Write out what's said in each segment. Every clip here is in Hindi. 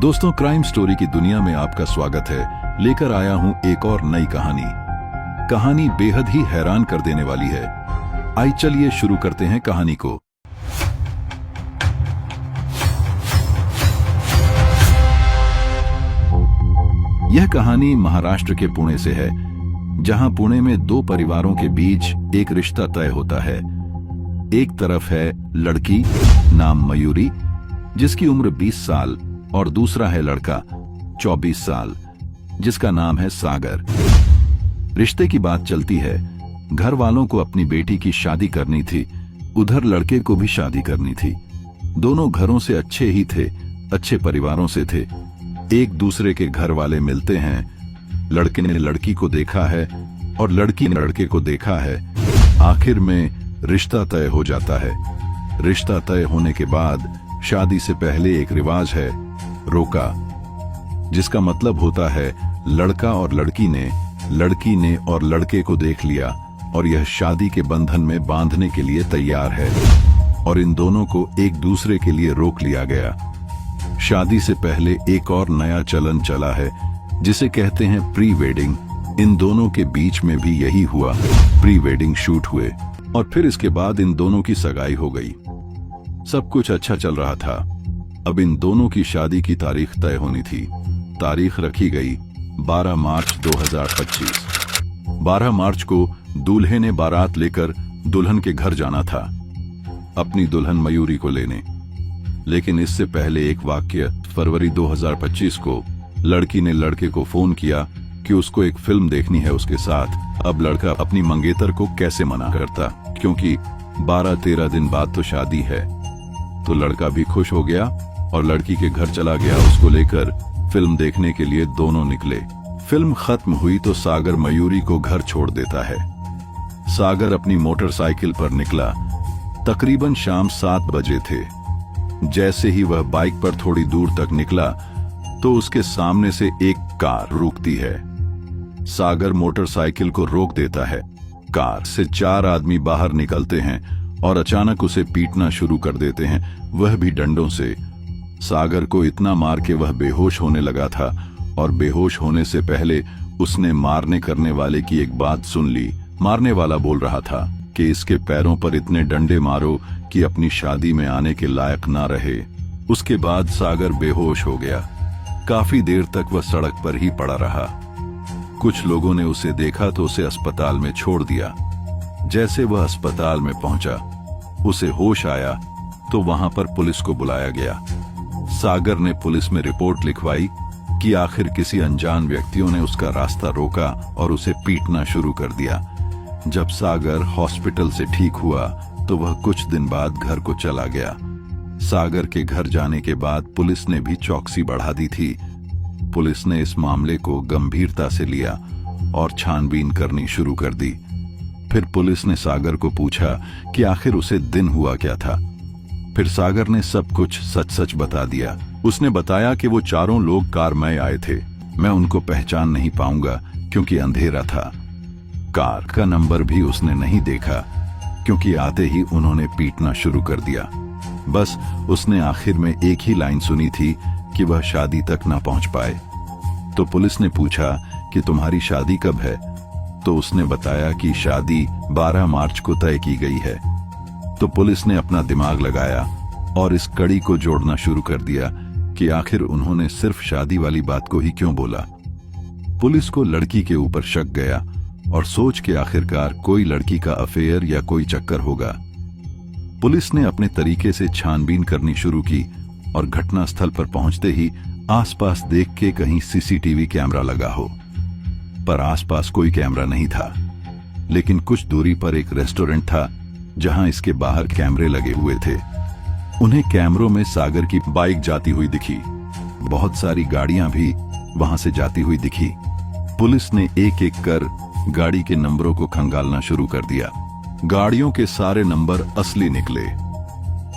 दोस्तों, क्राइम स्टोरी की दुनिया में आपका स्वागत है। लेकर आया हूं एक और नई कहानी बेहद ही हैरान कर देने वाली है। आइए चलिए शुरू करते हैं कहानी को। यह कहानी महाराष्ट्र के पुणे से है, जहां पुणे में दो परिवारों के बीच एक रिश्ता तय होता है। एक तरफ है लड़की नाम मयूरी, जिसकी उम्र 20 साल, और दूसरा है लड़का 24 साल, जिसका नाम है सागर। रिश्ते की बात चलती है। घर वालों को अपनी बेटी की शादी करनी थी, उधर लड़के को भी शादी करनी थी। दोनों घरों से अच्छे ही थे, अच्छे परिवारों से थे। एक दूसरे के घर वाले मिलते हैं। लड़के ने लड़की को देखा है और लड़की ने लड़के को देखा है। आखिर में रिश्ता तय हो जाता है। रिश्ता तय होने के बाद शादी से पहले एक रिवाज है, रोका, जिसका मतलब होता है लड़का और लड़की ने और लड़के को देख लिया और यह शादी के बंधन में बांधने के लिए तैयार है, और इन दोनों को एक दूसरे के लिए रोक लिया गया। शादी से पहले एक और नया चलन चला है, जिसे कहते हैं प्री वेडिंग। इन दोनों के बीच में भी यही हुआ, प्री वेडिंग शूट हुए और फिर इसके बाद इन दोनों की सगाई हो गई। सब कुछ अच्छा चल रहा था। अब इन दोनों की शादी की तारीख तय होनी थी। तारीख रखी गई 12 मार्च 2025। 12 मार्च को दूल्हे ने बारात लेकर दुल्हन के घर जाना था, अपनी दुल्हन मयूरी को लेने। लेकिन इससे पहले एक वाकया। फरवरी 2025 को लड़की ने लड़के को फोन किया कि उसको एक फिल्म देखनी है उसके साथ। अब लड़का अपनी मंगेतर को कैसे मना करता, क्योंकि 12-13 दिन बाद तो शादी है। तो लड़का भी खुश हो गया और लड़की के घर चला गया उसको लेकर फिल्म देखने के लिए। दोनों निकले। फिल्म खत्म हुई तो सागर मयूरी को घर छोड़ देता है। सागर अपनी मोटरसाइकिल पर निकला। तकरीबन शाम 7 बजे थे। जैसे ही वह बाइक पर थोड़ी दूर तक निकला तो उसके सामने से एक कार रुकती है। सागर मोटरसाइकिल को रोक देता है। कार से 4 आदमी बाहर निकलते हैं और अचानक उसे पीटना शुरू कर देते हैं, वह भी डंडों से। सागर को इतना मार के वह बेहोश होने लगा था, और बेहोश होने से पहले उसने मारने करने वाले की एक बात सुन ली। मारने वाला बोल रहा था कि इसके पैरों पर इतने डंडे मारो कि अपनी शादी में आने के लायक ना रहे। उसके बाद सागर बेहोश हो गया। काफी देर तक वह सड़क पर ही पड़ा रहा। कुछ लोगों ने उसे देखा तो उसे अस्पताल में छोड़ दिया। जैसे वह अस्पताल में पहुंचा, उसे होश आया तो वहां पर पुलिस को बुलाया गया। सागर ने पुलिस में रिपोर्ट लिखवाई कि आखिर किसी अनजान व्यक्तियों ने उसका रास्ता रोका और उसे पीटना शुरू कर दिया। जब सागर हॉस्पिटल से ठीक हुआ तो वह कुछ दिन बाद घर को चला गया। सागर के घर जाने के बाद पुलिस ने भी चौकसी बढ़ा दी थी। पुलिस ने इस मामले को गंभीरता से लिया और छानबीन करनी शुरू कर दी। फिर पुलिस ने सागर को पूछा कि आखिर उसे दिन हुआ क्या था। फिर सागर ने सब कुछ सच सच बता दिया। उसने बताया कि वो चारों लोग कार में आए थे। मैं उनको पहचान नहीं पाऊंगा क्योंकि अंधेरा था। कार का नंबर भी उसने नहीं देखा, क्योंकि आते ही उन्होंने पीटना शुरू कर दिया। बस उसने आखिर में एक ही लाइन सुनी थी कि वह शादी तक ना पहुंच पाए। तो पुलिस ने पूछा कि तुम्हारी शादी कब है? तो उसने बताया कि शादी 12 मार्च को तय की गई है। तो पुलिस ने अपना दिमाग लगाया और इस कड़ी को जोड़ना शुरू कर दिया कि आखिर उन्होंने सिर्फ शादी वाली बात को ही क्यों बोला। पुलिस को लड़की के ऊपर शक गया और सोच के आखिरकार कोई लड़की का अफेयर या कोई चक्कर होगा। पुलिस ने अपने तरीके से छानबीन करनी शुरू की और घटनास्थल पर पहुंचते ही आसपास देख के कहीं सीसीटीवी कैमरा लगा हो, पर आसपास कोई कैमरा नहीं था। लेकिन कुछ दूरी पर एक रेस्टोरेंट था जहां इसके बाहर कैमरे लगे हुए थे। उन्हें कैमरों में सागर की बाइक जाती हुई दिखी। बहुत सारी गाड़ियां भी वहां से जाती हुई दिखी। पुलिस ने एक एक कर गाड़ी के नंबरों को खंगालना शुरू कर दिया। गाड़ियों के सारे नंबर असली निकले।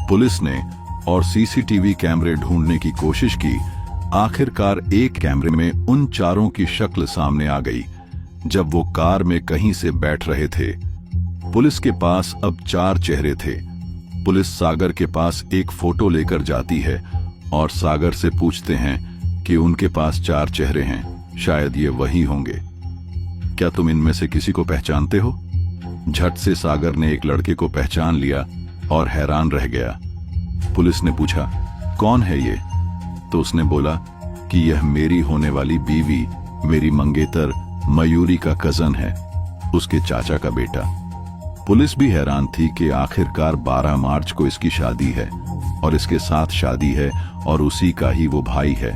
पुलिस ने और सीसीटीवी कैमरे ढूंढने की कोशिश की। आखिरकार एक कैमरे में उन चारों की शक्ल सामने आ गई जब वो कार में कहीं से बैठ रहे थे। पुलिस के पास अब 4 चेहरे थे। पुलिस सागर के पास एक फोटो लेकर जाती है और सागर से पूछते हैं कि उनके पास 4 चेहरे हैं, शायद ये वही होंगे। क्या तुम इनमें से किसी को पहचानते हो? झट से सागर ने एक लड़के को पहचान लिया और हैरान रह गया। पुलिस ने पूछा, कौन है ये? तो उसने बोला कि यह मेरी होने वाली बीवी, मेरी मंगेतर मयूरी का कजन है, उसके चाचा का बेटा। पुलिस भी हैरान थी कि आखिरकार 12 मार्च को इसकी शादी है और इसके साथ शादी है और उसी का ही वो भाई है,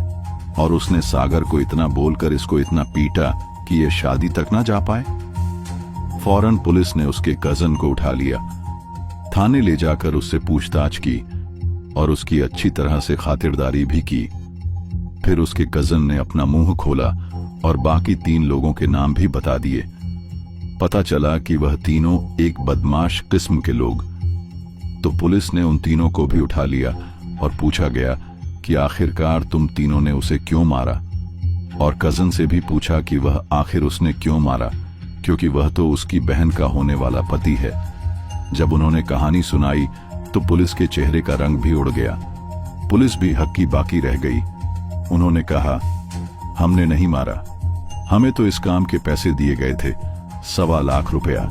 और उसने सागर को इतना बोलकर इसको इतना पीटा कि ये शादी तक ना जा पाए। फौरन पुलिस ने उसके कजन को उठा लिया, थाने ले जाकर उससे पूछताछ की और उसकी अच्छी तरह से खातिरदारी भी की। फिर उसके कजन ने अपना मुंह खोला और बाकी 3 लोगों के नाम भी बता दिए। पता चला कि वह तीनों एक बदमाश किस्म के लोग। तो पुलिस ने उन तीनों को भी उठा लिया और पूछा गया कि आखिरकार तुम तीनों ने उसे क्यों मारा, और कजन से भी पूछा कि वह आखिर उसने क्यों मारा, क्योंकि वह तो उसकी बहन का होने वाला पति है। जब उन्होंने कहानी सुनाई तो पुलिस के चेहरे का रंग भी उड़ गया। पुलिस भी हक्की बाकी रह गई। उन्होंने कहा, हमने नहीं मारा, हमें तो इस काम के पैसे दिए गए थे, 1.25 लाख रुपया।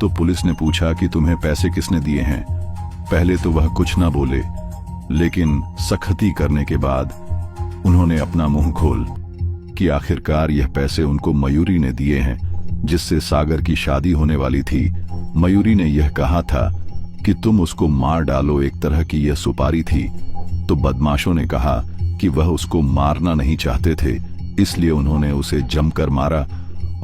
तो पुलिस ने पूछा कि तुम्हें पैसे किसने दिए हैं? पहले तो वह कुछ ना बोले, लेकिन सख्ती करने के बाद उन्होंने अपना मुंह खोल कि आखिरकार यह पैसे उनको मयूरी ने दिए हैं, जिससे सागर की शादी होने वाली थी। मयूरी ने यह कहा था कि तुम उसको मार डालो, एक तरह की यह सुपारी थी। तो बदमाशों ने कहा कि वह उसको मारना नहीं चाहते थे, इसलिए उन्होंने उसे जमकर मारा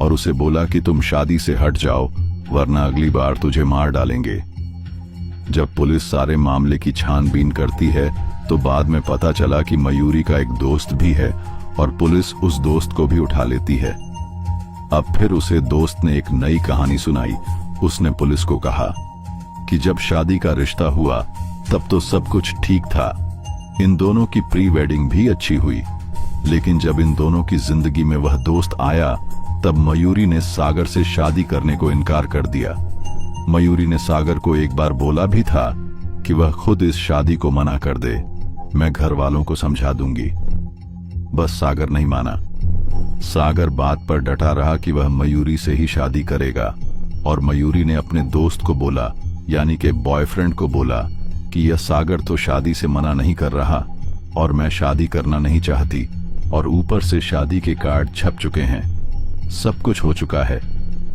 और उसे बोला कि तुम शादी से हट जाओ, वरना अगली बार तुझे मार डालेंगे। जब पुलिस सारे मामले की छानबीन करती है तो बाद में पता चला कि मयूरी का एक दोस्त भी है और पुलिस उस दोस्त को भी उठा लेती है। अब फिर उसे दोस्त ने एक नई कहानी सुनाई। उसने पुलिस को कहा कि जब शादी का रिश्ता हुआ तब तो सब कुछ ठीक था, इन दोनों की प्री वेडिंग भी अच्छी हुई, लेकिन जब इन दोनों की जिंदगी में वह दोस्त आया तब मयूरी ने सागर से शादी करने को इनकार कर दिया। मयूरी ने सागर को एक बार बोला भी था कि वह खुद इस शादी को मना कर दे, मैं घर वालों को समझा दूंगी। बस सागर नहीं माना। सागर बात पर डटा रहा कि वह मयूरी से ही शादी करेगा, और मयूरी ने अपने दोस्त को बोला, यानी कि बॉयफ्रेंड को बोला कि यह सागर तो शादी से मना नहीं कर रहा और मैं शादी करना नहीं चाहती, और ऊपर से शादी के कार्ड छप चुके हैं, सब कुछ हो चुका है,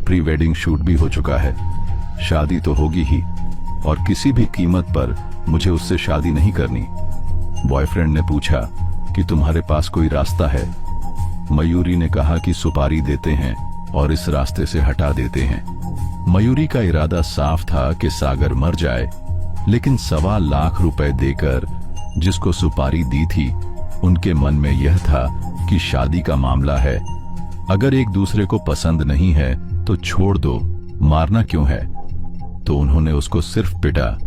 प्री वेडिंग शूट भी हो चुका है, शादी तो होगी ही और किसी भी कीमत पर मुझे उससे शादी नहीं करनी। बॉयफ्रेंड ने पूछा कि तुम्हारे पास कोई रास्ता है? मयूरी ने कहा कि सुपारी देते हैं और इस रास्ते से हटा देते हैं। मयूरी का इरादा साफ था कि सागर मर जाए, लेकिन 1.25 लाख रुपए देकर जिसको सुपारी दी थी, उनके मन में यह था कि शादी का मामला है, अगर एक दूसरे को पसंद नहीं है तो छोड़ दो, मारना क्यों है। तो उन्होंने उसको सिर्फ पिटा,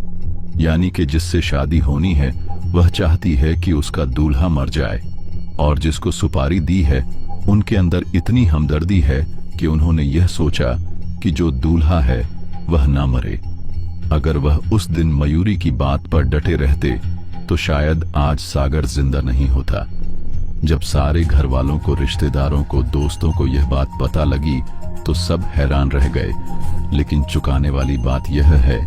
यानी कि जिससे शादी होनी है वह चाहती है कि उसका दूल्हा मर जाए, और जिसको सुपारी दी है उनके अंदर इतनी हमदर्दी है कि उन्होंने यह सोचा कि जो दूल्हा है वह ना मरे। अगर वह उस दिन मयूरी की बात पर डटे रहते तो शायद आज सागर जिंदा नहीं होता। जब सारे घर वालों को, रिश्तेदारों को, दोस्तों को यह बात पता लगी तो सब हैरान रह गए, लेकिन चुकाने वाली बात यह है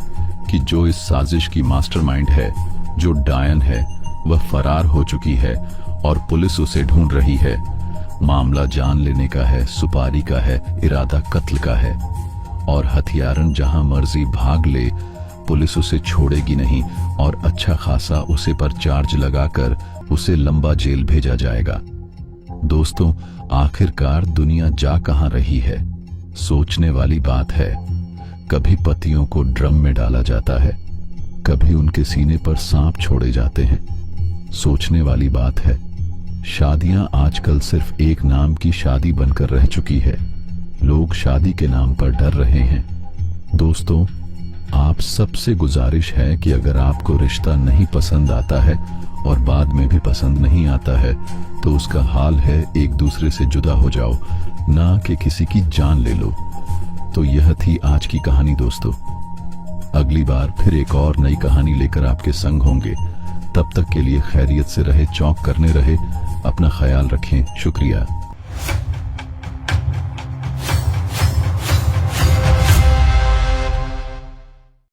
कि जो इस साजिश की मास्टरमाइंड है, जो डायन है, वह फरार हो चुकी है और पुलिस उसे ढूंढ रही है। मामला जान लेने का है, सुपारी का है, इरादा कत्ल का है, और हथियारन जहां मर्जी भाग ले, पुलिस उसे छोड़ेगी नहीं और अच्छा खासा उसे पर चार्ज लगाकर उसे लंबा जेल भेजा जाएगा। दोस्तों, आखिरकार दुनिया जा कहां रही है? सोचने वाली बात है। कभी पतियों को ड्रम में डाला जाता है, कभी उनके सीने पर सांप छोड़े जाते हैं। सोचने वाली बात है। शादियां आजकल सिर्फ एक नाम की शादी बनकर रह चुकी है। लोग शादी के नाम पर डर रहे हैं। दोस्तों, आप सबसे गुजारिश है कि अगर आपको रिश्ता नहीं पसंद आता है और बाद में भी पसंद नहीं आता है तो उसका हाल है एक दूसरे से जुदा हो जाओ, ना कि किसी की जान ले लो। तो यह थी आज की कहानी दोस्तों। अगली बार फिर एक और नई कहानी लेकर आपके संग होंगे। तब तक के लिए खैरियत से रहे, चौंक करने रहे, अपना ख्याल रखें। शुक्रिया।